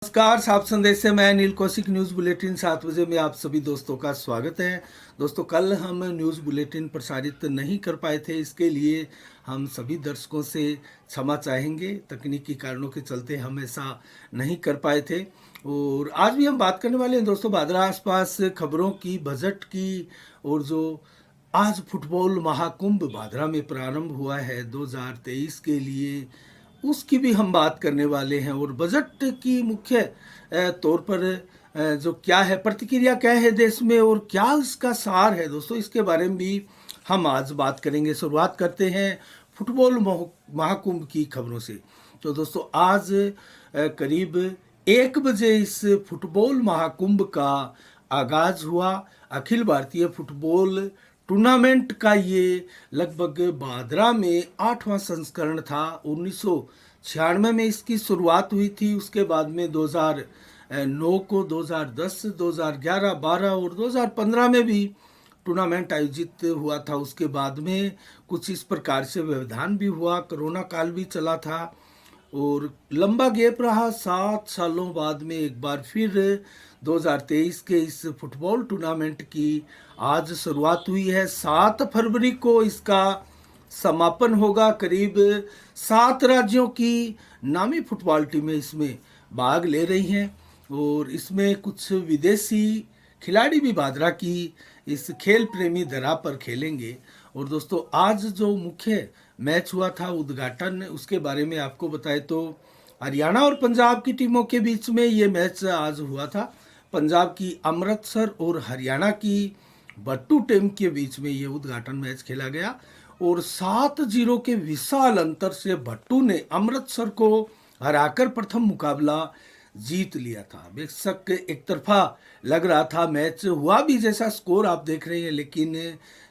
नमस्कार। साफ संदेश से मैं नील कौशिक। न्यूज़ बुलेटिन 7 बजे में आप सभी दोस्तों का स्वागत है। दोस्तों, कल हम न्यूज़ बुलेटिन प्रसारित नहीं कर पाए थे, इसके लिए हम सभी दर्शकों से क्षमा चाहेंगे। तकनीकी कारणों के चलते हम ऐसा नहीं कर पाए थे। और आज भी हम बात करने वाले हैं दोस्तों भादरा आसपास खबरों की, बजट की, और जो आज फुटबॉल महाकुंभ भादरा में प्रारंभ हुआ है 2023 के लिए, उसकी भी हम बात करने वाले हैं। और बजट की मुख्य तौर पर जो क्या है, प्रतिक्रिया क्या है देश में और क्या इसका सार है दोस्तों, इसके बारे में भी हम आज बात करेंगे। शुरुआत करते हैं फुटबॉल महाकुंभ की खबरों से। तो दोस्तों, आज करीब 1 बजे इस फुटबॉल महाकुंभ का आगाज हुआ। अखिल भारतीय फुटबॉल टूर्नामेंट का ये लगभग भादरा में 8वां संस्करण था। 1996 में इसकी शुरुआत हुई थी। उसके बाद में 2009 को, 2010, 2011, 12 और 2015 में भी टूर्नामेंट आयोजित हुआ था। उसके बाद में कुछ इस प्रकार से व्यवधान भी हुआ, कोरोना काल भी चला था और लंबा गैप रहा। 7 सालों बाद में एक बार फिर 2023 के इस फुटबॉल टूर्नामेंट की आज शुरुआत हुई है। 7 फरवरी को इसका समापन होगा। करीब 7 राज्यों की नामी फुटबॉल टीमें इसमें भाग ले रही हैं और इसमें कुछ विदेशी खिलाड़ी भी भादरा की इस खेल प्रेमी धरा पर खेलेंगे। और दोस्तों, आज जो मुख्य मैच हुआ था, उद्घाटन, उसके बारे में आपको बताएं तो हरियाणा और पंजाब की टीमों के बीच में ये मैच आज हुआ था। पंजाब की अमृतसर और हरियाणा की बट्टू टीम के बीच में ये उद्घाटन मैच खेला गया और 7-0 के विशाल अंतर से भट्टू ने अमृतसर को हराकर प्रथम मुकाबला जीत लिया था। बेशक एक तरफा लग रहा था मैच, हुआ भी जैसा स्कोर आप देख रहे हैं, लेकिन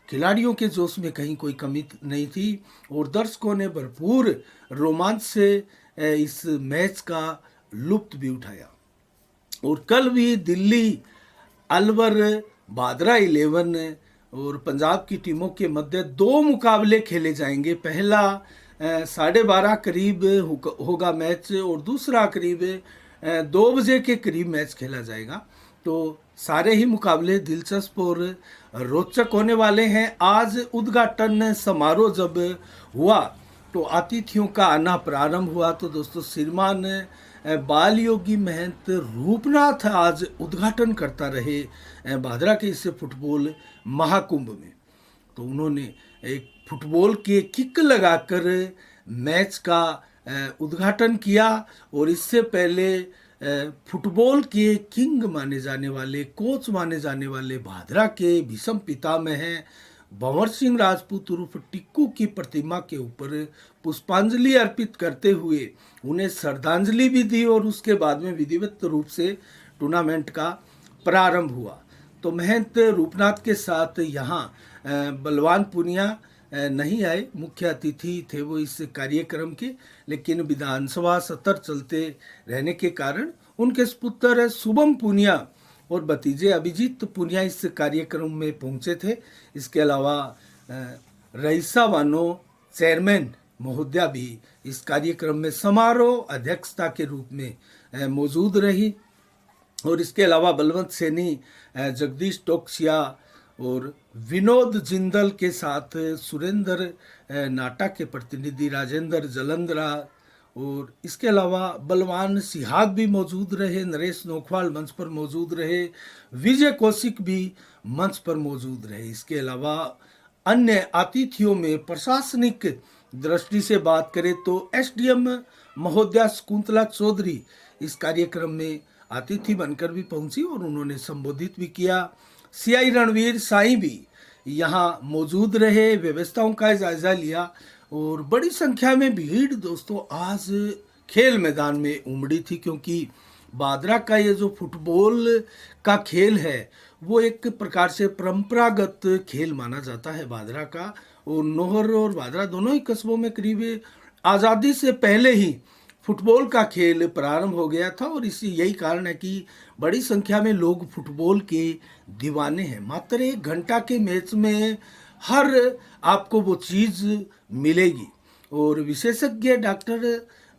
खिलाड़ियों के जोश में कहीं कोई कमी नहीं थी और दर्शकों ने भरपूर रोमांच से इस मैच का लुत्फ भी उठाया। और कल भी दिल्ली अलवर, भादरा 11 और पंजाब की टीमों के मध्य 2 मुकाबले खेले जाएंगे। पहला 12:30 करीब होगा मैच और दूसरा करीब 2 बजे के करीब मैच खेला जाएगा। तो सारे ही मुकाबले दिलचस्प और रोचक होने वाले हैं। आज उद्घाटन समारोह जब हुआ तो अतिथियों का आना प्रारंभ हुआ। तो दोस्तों, श्रीमान बाल योगी महंत रूपनाथ आज उद्घाटन करता रहे भादरा के इस फुटबॉल महाकुंभ में। तो उन्होंने एक फुटबॉल के किक लगाकर मैच का उद्घाटन किया और इससे पहले फुटबॉल के किंग माने जाने वाले, कोच माने जाने वाले भादरा के भीषम पितामह हैं भंवर सिंह राजपूत उर्फ टिक्कू की प्रतिमा के ऊपर पुष्पांजलि अर्पित करते हुए उन्हें श्रद्धांजलि भी दी और उसके बाद में विधिवत रूप से टूर्नामेंट का प्रारंभ हुआ। तो महंत रूपनाथ के साथ यहाँ बलवान पुनिया नहीं आए, मुख्य अतिथि थे वो इस कार्यक्रम के, लेकिन विधानसभा सत्र चलते रहने के कारण उनके सुपुत्र शुभम पुनिया और भतीजे अभिजीत पुनिया इस कार्यक्रम में पहुंचे थे। इसके अलावा रईसा बानो चेयरमैन महोदया भी इस कार्यक्रम में समारोह अध्यक्षता के रूप में मौजूद रही। और इसके अलावा बलवंत सैनी, जगदीश टोकसिया और विनोद जिंदल के साथ सुरेंद्र नाटा के प्रतिनिधि राजेंद्र जलंधरा और इसके अलावा बलवान सिहाग भी मौजूद रहे, नरेश नोखवाल मंच पर मौजूद रहे, विजय कौशिक भी मंच पर मौजूद रहे। इसके अलावा अन्य अतिथियों में प्रशासनिक दृष्टि से बात करें तो एसडीएम महोदया शकुंतला चौधरी इस कार्यक्रम में अतिथि बनकर भी पहुंची और उन्होंने संबोधित भी किया। सीआई रणवीर साई भी यहाँ मौजूद रहे, व्यवस्थाओं का जायजा लिया और बड़ी संख्या में भीड़ दोस्तों आज खेल मैदान में उमड़ी थी, क्योंकि भादरा का ये जो फुटबॉल का खेल है वो एक प्रकार से परंपरागत खेल माना जाता है भादरा का। और नोहर और भादरा दोनों ही कस्बों में करीब आज़ादी से पहले ही फुटबॉल का खेल प्रारंभ हो गया था और इसी यही कारण है कि बड़ी संख्या में लोग फुटबॉल के दीवाने हैं। मात्र 1 घंटा के मैच में हर आपको वो चीज़ मिलेगी। और विशेषज्ञ डॉक्टर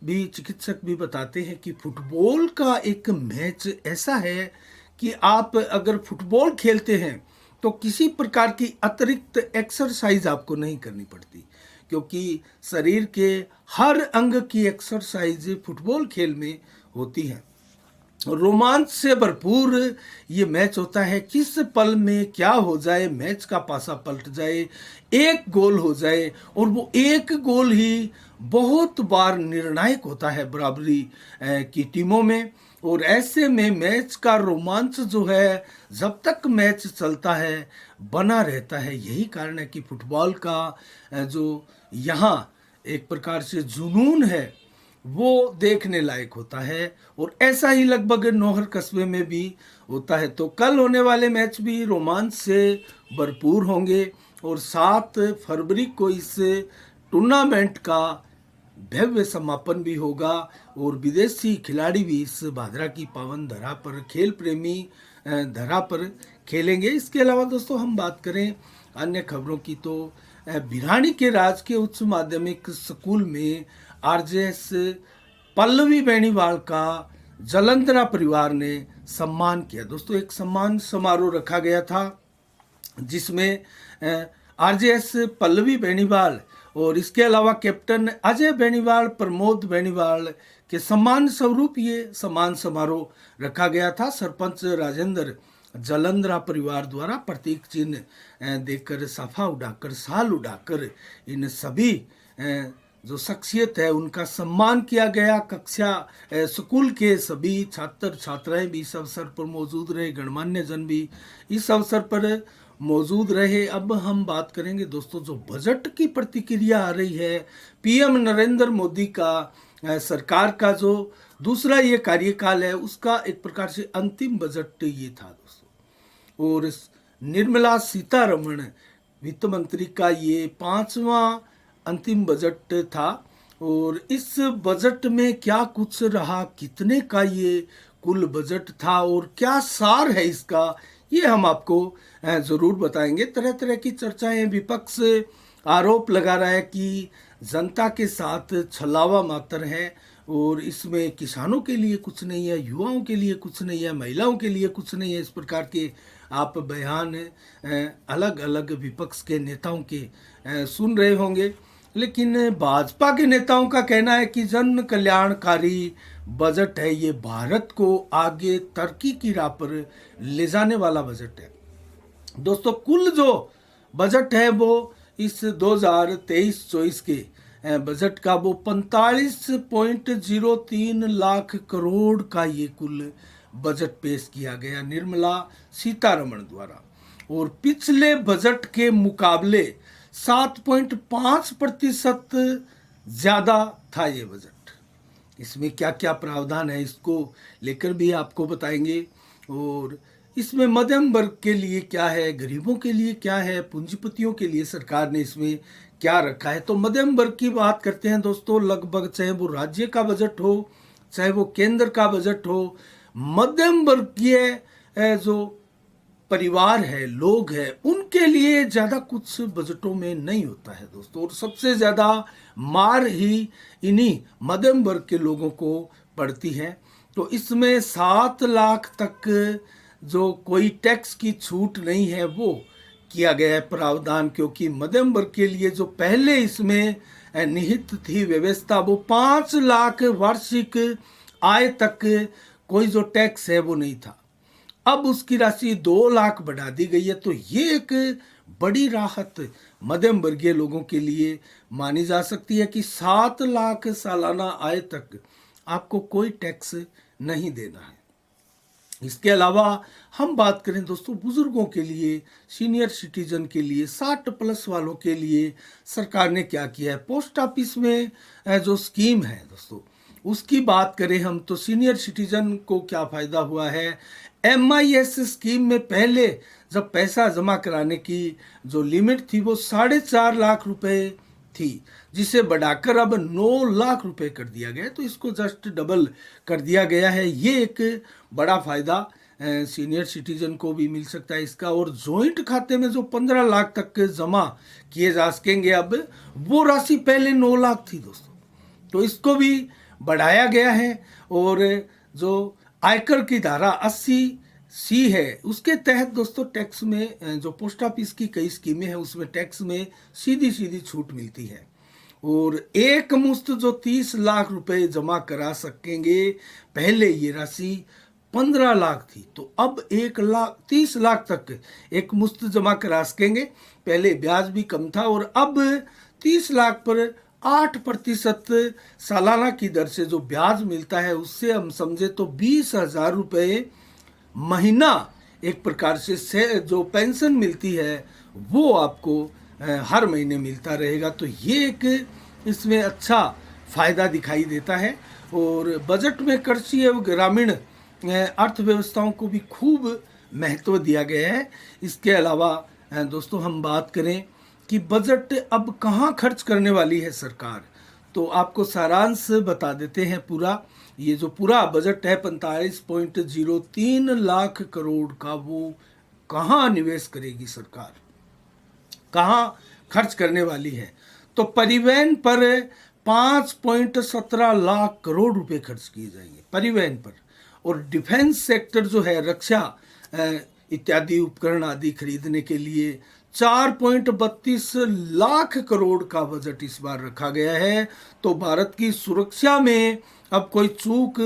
भी चिकित्सक भी बताते हैं कि फुटबॉल का एक मैच ऐसा है कि आप अगर फुटबॉल खेलते हैं तो किसी प्रकार की अतिरिक्त एक्सरसाइज आपको नहीं करनी पड़ती, क्योंकि शरीर के हर अंग की एक्सरसाइज फुटबॉल खेल में होती है। रोमांच से भरपूर ये मैच होता है, किस पल में क्या हो जाए, मैच का पासा पलट जाए, एक गोल हो जाए और वो एक गोल ही बहुत बार निर्णायक होता है बराबरी की टीमों में। और ऐसे में मैच का रोमांच जो है जब तक मैच चलता है बना रहता है। यही कारण है कि फुटबॉल का जो यहाँ एक प्रकार से जुनून है वो देखने लायक होता है। और ऐसा ही लगभग नौहर कस्बे में भी होता है। तो कल होने वाले मैच भी रोमांच से भरपूर होंगे और 7 फरवरी को इस टूर्नामेंट का भव्य समापन भी होगा और विदेशी खिलाड़ी भी इस भादरा की पावन धरा पर, खेल प्रेमी धरा पर खेलेंगे। इसके अलावा दोस्तों हम बात करें अन्य खबरों की तो भिरानी के राजकीय उच्च माध्यमिक स्कूल में आरजेएस पल्लवी बेनीवाल का जलंधरा परिवार ने सम्मान किया। दोस्तों एक सम्मान समारोह रखा गया था जिसमें आरजेएस पल्लवी बेनीवाल और इसके अलावा कैप्टन अजय बेनीवाल, प्रमोद बेनीवाल के सम्मान स्वरूप ये सम्मान समारोह रखा गया था। सरपंच राजेंद्र जलंधरा परिवार द्वारा प्रतीक चिन्ह देकर, साफा उड़ाकर, शाल उड़ाकर इन सभी जो शख्सियत है उनका सम्मान किया गया। कक्षा स्कूल के सभी छात्र छात्राएं भी इस अवसर पर मौजूद रहे, गणमान्य जन भी इस अवसर पर मौजूद रहे। अब हम बात करेंगे दोस्तों जो बजट की प्रतिक्रिया आ रही है, पीएम नरेंद्र मोदी का सरकार का जो दूसरा ये कार्यकाल है उसका एक प्रकार से अंतिम बजट ये था दोस्तों। और निर्मला सीतारमण वित्त मंत्री का ये 5वां अंतिम बजट था। और इस बजट में क्या कुछ रहा, कितने का ये कुल बजट था और क्या सार है इसका, ये हम आपको ज़रूर बताएंगे। तरह तरह की चर्चाएं, विपक्ष आरोप लगा रहा है कि जनता के साथ छलावा मात्र है और इसमें किसानों के लिए कुछ नहीं है, युवाओं के लिए कुछ नहीं है, महिलाओं के लिए कुछ नहीं है। इस प्रकार के आप बयान अलग अलग विपक्ष के नेताओं के सुन रहे होंगे। लेकिन भाजपा के नेताओं का कहना है कि जन कल्याणकारी बजट है, ये भारत को आगे तरक्की की राह पर ले जाने वाला बजट है। दोस्तों कुल जो बजट है वो इस 2023-24 के बजट का वो 45.03 लाख करोड़ का ये कुल बजट पेश किया गया निर्मला सीतारमण द्वारा। और पिछले बजट के मुकाबले 7.5% ज़्यादा था ये बजट। इसमें क्या क्या प्रावधान है इसको लेकर भी आपको बताएंगे। और इसमें मध्यम वर्ग के लिए क्या है, गरीबों के लिए क्या है, पूंजीपतियों के लिए सरकार ने इसमें क्या रखा है। तो मध्यम वर्ग की बात करते हैं दोस्तों, लगभग चाहे वो राज्य का बजट हो चाहे वो केंद्र का बजट हो, मध्यम वर्गीय जो परिवार है, लोग हैं, उनके लिए ज़्यादा कुछ बजटों में नहीं होता है दोस्तों। और सबसे ज़्यादा मार ही इन्हीं मध्यम वर्ग के लोगों को पड़ती है। तो इसमें 7 लाख तक जो कोई टैक्स की छूट नहीं है वो किया गया है प्रावधान, क्योंकि मध्यम वर्ग के लिए जो पहले इसमें निहित थी व्यवस्था वो 5 लाख वार्षिक आय तक कोई जो टैक्स है वो नहीं था। अब उसकी राशि 2 लाख बढ़ा दी गई है। तो ये एक बड़ी राहत मध्यम वर्गीय लोगों के लिए मानी जा सकती है कि 7 लाख सालाना आय तक आपको कोई टैक्स नहीं देना है। इसके अलावा हम बात करें दोस्तों बुजुर्गों के लिए, सीनियर सिटीजन के लिए, 60+ वालों के लिए सरकार ने क्या किया है। पोस्ट ऑफिस में जो स्कीम है दोस्तों उसकी बात करें हम तो सीनियर सिटीजन को क्या फ़ायदा हुआ है। MIS स्कीम में पहले जब पैसा जमा कराने की जो लिमिट थी वो 4.5 लाख रुपए थी, जिसे बढ़ाकर अब 9 लाख रुपए कर दिया गया। तो इसको जस्ट डबल कर दिया गया है। ये एक बड़ा फ़ायदा सीनियर सिटीजन को भी मिल सकता है इसका। और जॉइंट खाते में जो 15 लाख तक जमा किए जा सकेंगे, अब वो राशि पहले 9 लाख थी दोस्तों। तो इसको भी बढ़ाया गया है। और जो आयकर की धारा 80C है उसके तहत दोस्तों टैक्स में जो पोस्ट ऑफिस की कई स्कीमें हैं उसमें टैक्स में सीधी सीधी छूट मिलती है। और एक मुश्त जो 30 लाख रुपए जमा करा सकेंगे, पहले ये राशि 15 लाख थी, तो अब 1,30,00,000 तक एक मुश्त जमा करा सकेंगे। पहले ब्याज भी कम था और अब 30 लाख पर 8% सालाना की दर से जो ब्याज मिलता है उससे हम समझे तो 20,000 रुपये महीना एक प्रकार से जो पेंशन मिलती है वो आपको हर महीने मिलता रहेगा। तो ये एक इसमें अच्छा फायदा दिखाई देता है। और बजट में कृषि एवं ग्रामीण अर्थव्यवस्थाओं को भी खूब महत्व दिया गया है। इसके अलावा दोस्तों हम बात करें कि बजट अब कहाँ खर्च करने वाली है सरकार, तो आपको सारांश बता देते हैं पूरा। ये जो पूरा बजट है 45.03 लाख करोड़ का, वो कहाँ निवेश करेगी सरकार, कहाँ खर्च करने वाली है। तो परिवहन पर 5.17 लाख करोड़ रुपए खर्च किए जाएंगे परिवहन पर। और डिफेंस सेक्टर जो है, रक्षा इत्यादि उपकरण आदि खरीदने के लिए 4.32 लाख करोड़ का बजट इस बार रखा गया है। तो भारत की सुरक्षा में अब कोई चूक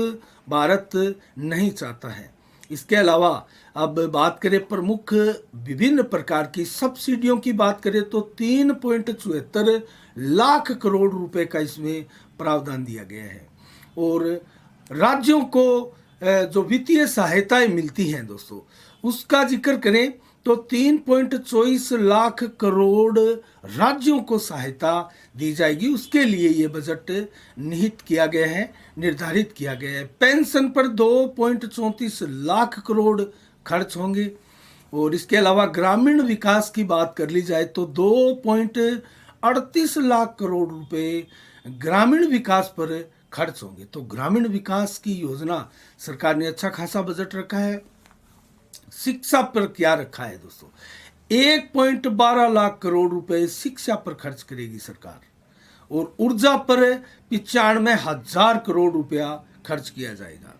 भारत नहीं चाहता है। इसके अलावा अब बात करें प्रमुख विभिन्न प्रकार की सब्सिडियों की बात करें तो 3.74 लाख करोड़ रुपए का इसमें प्रावधान दिया गया है। और राज्यों को जो वित्तीय सहायताएं मिलती हैं दोस्तों, उसका जिक्र करें तो 3.24 लाख करोड़ राज्यों को सहायता दी जाएगी। उसके लिए ये बजट निहित किया गया है, निर्धारित किया गया है। पेंशन पर 2.34 लाख करोड़ खर्च होंगे। और इसके अलावा ग्रामीण विकास की बात कर ली जाए तो 2.38 लाख करोड़ रुपए ग्रामीण विकास पर खर्च होंगे। तो ग्रामीण विकास की योजना सरकार ने अच्छा खासा बजट रखा है। शिक्षा पर क्या रखा है दोस्तों, 1.12 लाख करोड़ रुपए शिक्षा पर खर्च करेगी सरकार। और ऊर्जा पर 95,000 करोड़ रुपया खर्च किया जाएगा।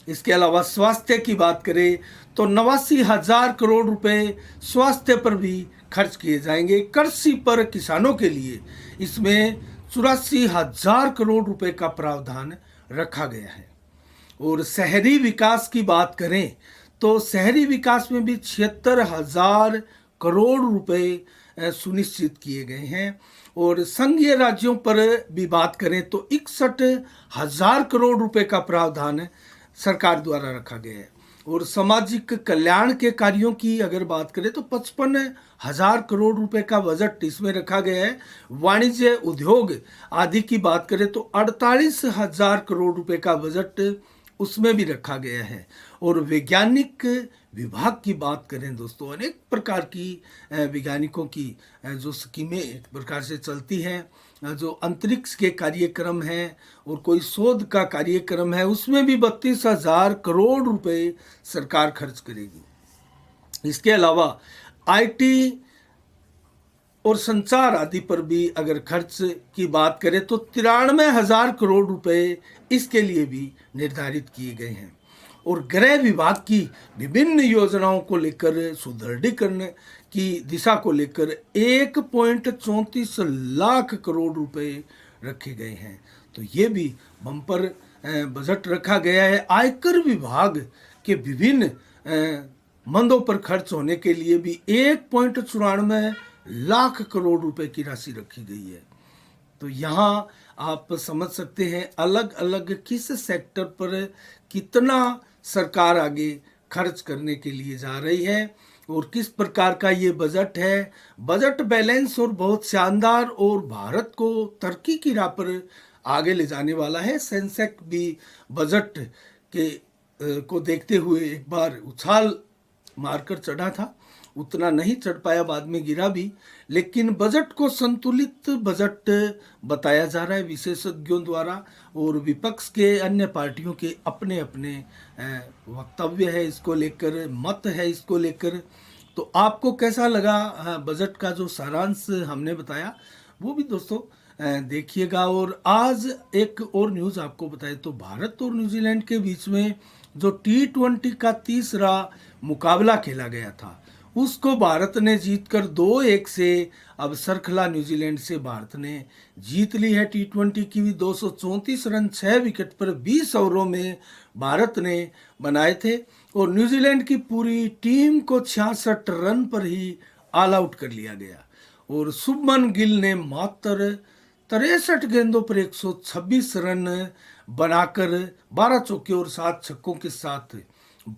इसके अलावा स्वास्थ्य की बात करें तो 89,000 करोड़ रुपए स्वास्थ्य पर भी खर्च किए जाएंगे। कृषि पर किसानों के लिए इसमें 84,000 करोड़ रुपए का प्रावधान रखा गया है। और शहरी विकास की बात करें तो शहरी विकास में भी 76,000 करोड़ रुपए सुनिश्चित किए गए हैं। और संघीय राज्यों पर भी बात करें तो 61,000 करोड़ रुपए का प्रावधान सरकार द्वारा रखा गया है। और सामाजिक कल्याण के कार्यों की अगर बात करें तो 55,000 करोड़ रुपए का बजट इसमें रखा गया है। वाणिज्य उद्योग आदि की बात करें तो 48,000 करोड़ रुपए का बजट उसमें भी रखा गया है। और वैज्ञानिक विभाग की बात करें दोस्तों, अनेक प्रकार की वैज्ञानिकों की जो स्कीमें एक प्रकार से चलती हैं, जो अंतरिक्ष के कार्यक्रम हैं और कोई शोध का कार्यक्रम है, उसमें भी 32,000 करोड़ रुपए सरकार खर्च करेगी। इसके अलावा आईटी और संचार आदि पर भी अगर खर्च की बात करें तो 93,000 करोड़ रुपए इसके लिए भी निर्धारित किए गए हैं। और गृह विभाग की विभिन्न योजनाओं को लेकर सुदृढ़ीकरण की दिशा को लेकर 1.34 लाख करोड़ रुपए रखे गए हैं। तो ये भी बम्पर बजट रखा गया है। आयकर विभाग के विभिन्न मंदों पर खर्च होने के लिए भी 1.94 लाख करोड़ रुपए की राशि रखी गई है। तो यहाँ आप समझ सकते हैं अलग अलग किस सेक्टर पर कितना सरकार आगे खर्च करने के लिए जा रही है और किस प्रकार का ये बजट है। बजट बैलेंस और बहुत शानदार और भारत को तरक्की की राह पर आगे ले जाने वाला है। सेंसेक्स भी बजट के को देखते हुए एक बार उछाल मारकर चढ़ा था, उतना नहीं चढ़ पाया, बाद में गिरा भी, लेकिन बजट को संतुलित बजट बताया जा रहा है विशेषज्ञों द्वारा। और विपक्ष के अन्य पार्टियों के अपने अपने वक्तव्य है इसको लेकर, मत है इसको लेकर। तो आपको कैसा लगा बजट का जो सारांश हमने बताया, वो भी दोस्तों देखिएगा। और आज एक और न्यूज़ आपको बताएं तो भारत और न्यूजीलैंड के बीच में जो T20 का तीसरा मुकाबला खेला गया था उसको भारत ने जीतकर 2-1 से अब सरखला न्यूजीलैंड से भारत ने जीत ली है। T20 की भी 234 रन 6 विकेट पर 20 ओवरों में भारत ने बनाए थे और न्यूजीलैंड की पूरी टीम को 66 रन पर ही ऑल आउट कर लिया गया। और शुभमन गिल ने मात्र 63 गेंदों पर 126 रन बनाकर 12 चौके और 7 छक्कों के साथ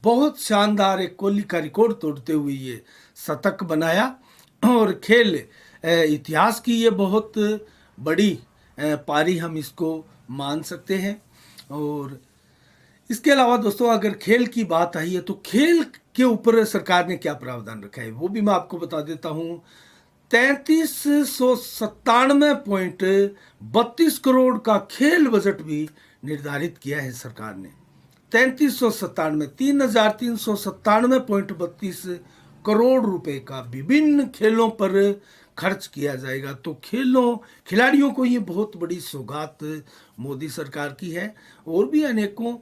बहुत शानदार एक कोहली का रिकॉर्ड तोड़ते हुए ये शतक बनाया। और खेल इतिहास की ये बहुत बड़ी पारी हम इसको मान सकते हैं। और इसके अलावा दोस्तों अगर खेल की बात आई है तो खेल के ऊपर सरकार ने क्या प्रावधान रखा है वो भी मैं आपको बता देता हूँ। 3397.32 करोड़ का खेल बजट भी निर्धारित किया है सरकार ने। 397 करोड़ रुपए का विभिन्न खेलों पर खर्च किया जाएगा। तो खिलाड़ियों को ये बहुत बड़ी सौगात मोदी सरकार की है। और भी अनेकों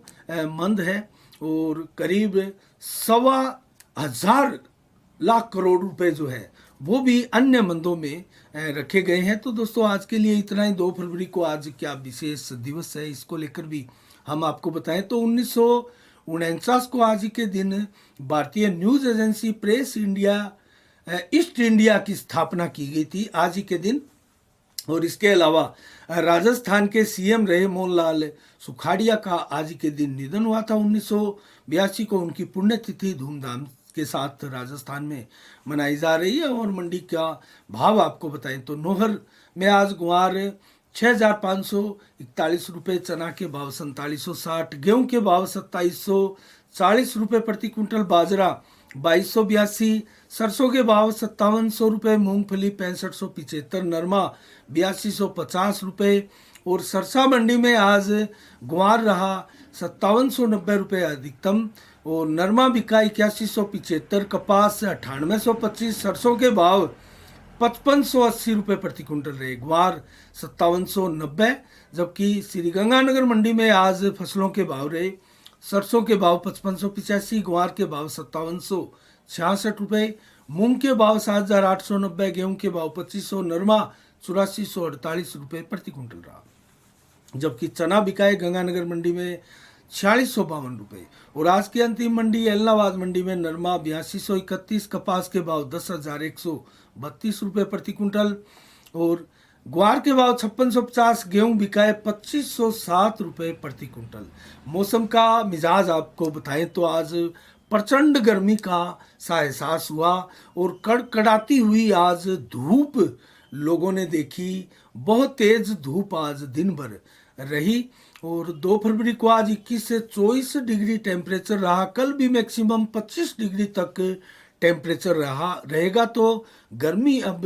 मंद है और करीब 1,1500 लाख करोड़ रुपए जो है वो भी अन्य मंदों में रखे गए हैं। तो दोस्तों आज के लिए इतना ही। 2 फरवरी को आज क्या विशेष दिवस है इसको लेकर भी हम आपको बताएं तो 1949 को आज ही के दिन भारतीय news agency press India east India की स्थापना की गई थी आज ही के दिन। और इसके अलावा राजस्थान के सीएम रहे मोहनलाल सुखाड़िया का आज ही के दिन निधन हुआ था 1982 को। उनकी पुण्यतिथि धूमधाम के साथ राजस्थान में मनाई जा रही है। और मंडी का भाव आपको बताएं तो नोहर में आज गुआर 6,541 रुपये, चना के भाव 4760, गेहूं के भाव 2740 रुपये प्रति क्विंटल, बाजरा 2282, सरसों के भाव 5700 रुपये, मूंगफली 6575, नरमा 8250 रुपये। और सरसा मंडी में आज गुआर रहा 5790 रुपये अधिकतम और नरमा बिका 8175, कपास 9825, सरसों के भाव 5580 रुपये प्रति क्विंटल रहे, ग्वार 5790। जबकि श्रीगंगानगर मंडी में आज फसलों के भाव रहे सरसों के भाव 5585, ग्वार के भाव 5766 रुपये, मूंग के भाव 7890, गेहूं के भाव 2500, नरमा 8448 रुपये प्रति क्विंटल रहा। जबकि चना बिकाए गंगानगर मंडी में 4652 रुपये। और आज की अंतिम मंडी एलनाबाद मंडी में नरमा 8231, कपास के भाव 10,132 रुपये प्रति क्विंटल और ग्वार के भाव 5650, गेहूं बिकाए 2507 रुपये प्रति क्विंटल। मौसम का मिजाज आपको बताएं तो आज प्रचंड गर्मी का सा एहसास हुआ और कड़कड़ाती हुई आज धूप लोगों ने देखी। बहुत तेज धूप आज दिन भर रही। और 2 फरवरी को आज 21 से 24 डिग्री टेम्परेचर रहा। कल भी मैक्सिमम 25 डिग्री तक टेम्परेचर रहेगा। तो गर्मी अब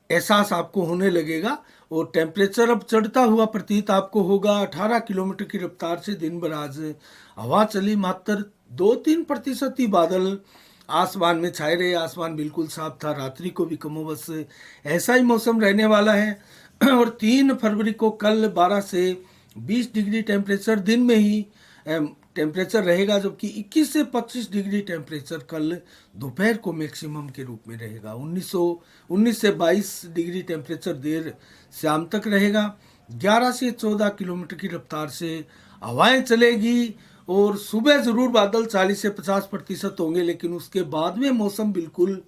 एहसास आपको होने लगेगा और टेम्परेचर अब चढ़ता हुआ प्रतीत आपको होगा। 18 किलोमीटर की रफ्तार से दिन भर आज हवा चली। मात्र 2-3% ही बादल आसमान में छाए रहे। आसमान बिल्कुल साफ था। रात्रि को भी कमोबस ऐसा ही मौसम रहने वाला है। और 3 फरवरी को कल 12 से 20 डिग्री टेम्परेचर दिन में ही टेम्परेचर रहेगा। जबकि 21 से 25 डिग्री टेम्परेचर कल दोपहर को मैक्सिमम के रूप में रहेगा। 19 से 22 डिग्री टेम्परेचर देर शाम तक रहेगा। 11 से 14 किलोमीटर की रफ्तार से हवाएं चलेगी और सुबह ज़रूर बादल 40 से 50% होंगे, लेकिन उसके बाद में मौसम बिल्कुल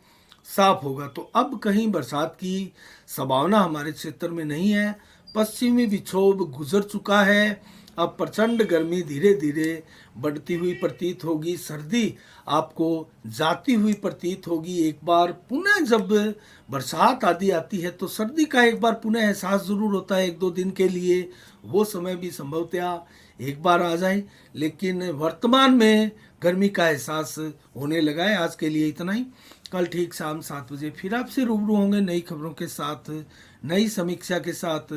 साफ होगा। तो अब कहीं बरसात की संभावना हमारे क्षेत्र में नहीं है। पश्चिमी विक्षोभ गुजर चुका है। अब प्रचंड गर्मी धीरे धीरे बढ़ती हुई प्रतीत होगी। सर्दी आपको जाती हुई प्रतीत होगी। एक बार पुनः जब बरसात आदि आती है तो सर्दी का एक बार पुनः एहसास ज़रूर होता है 1-2 दिन के लिए। वो समय भी संभवतः एक बार आ जाए, लेकिन वर्तमान में गर्मी का एहसास होने लगा है। आज के लिए इतना ही। कल ठीक शाम 7 बजे फिर आपसे रूबरू होंगे नई खबरों के साथ, नई समीक्षा के साथ।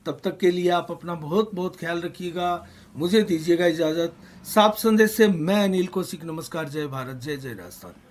तब तक के लिए आप अपना बहुत बहुत ख्याल रखिएगा। मुझे दीजिएगा इजाज़त। साफ संदेश से मैं अनिल कौशिक। नमस्कार। जय भारत, जय जय राजस्थान।